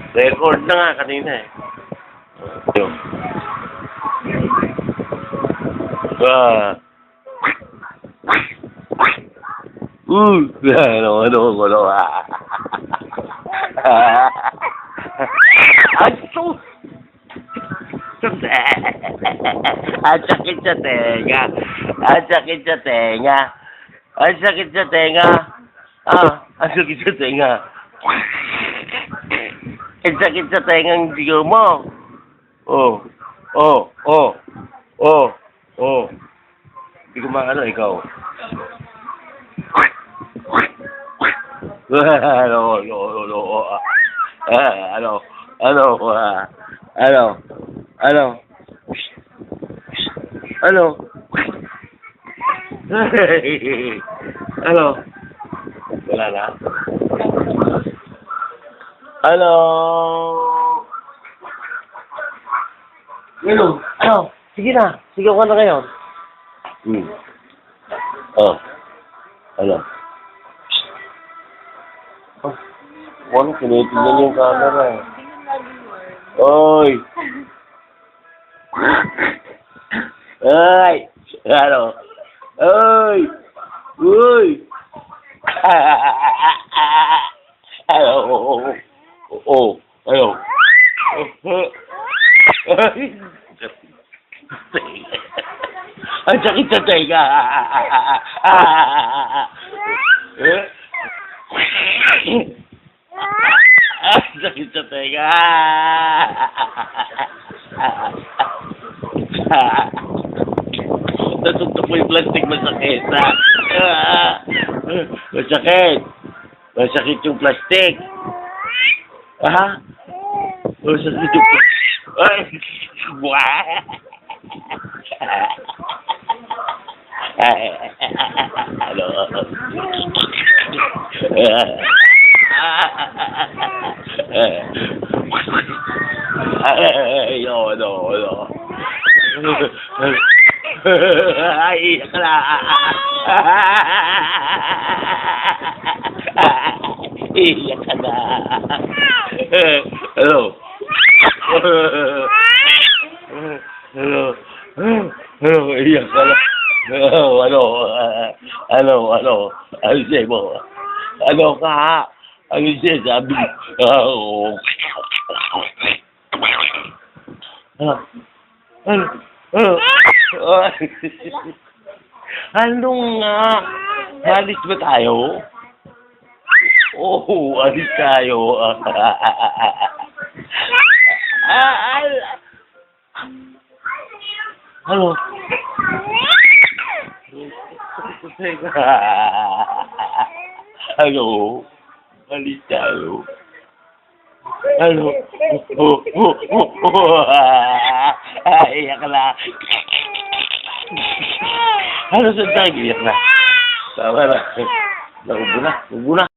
Record na nga kanina eh. Yun. Ano. Aso! Ang sakit sa tenga. Ang sakit sa tenga. Ang sakit sa tenga. Ang sakit sa tenga. Ang sakit sa tenga ang sigaw mo. Oh. Hindi ko maano, ikaw. Ano? Wala na? Ano? Sige na. Sigaw ka na ngayon. Ano? Ano? Tinitignan yung camera eh. Oy! Ay! Ano? Oy! Uy! Ano? Ano? Ang sakit sa tenga. Ang sakit sa tenga. Nasuntok mo yung plastic, masakit. Masakit. Masakit yung plastic. Masakit yung Ano? Ay, iyak na. Iyak ka na. Hello? Hello? Iyak ka na. Ano siya mo? Ano ka? Ano siya sabi? Ano nga? Alis ba tayo? Oo, alis tayo. Ano? Ano? Alis tayo. Ano? Iyak na. Ano sa tayo? Iyak na. Tama na. Naubo na.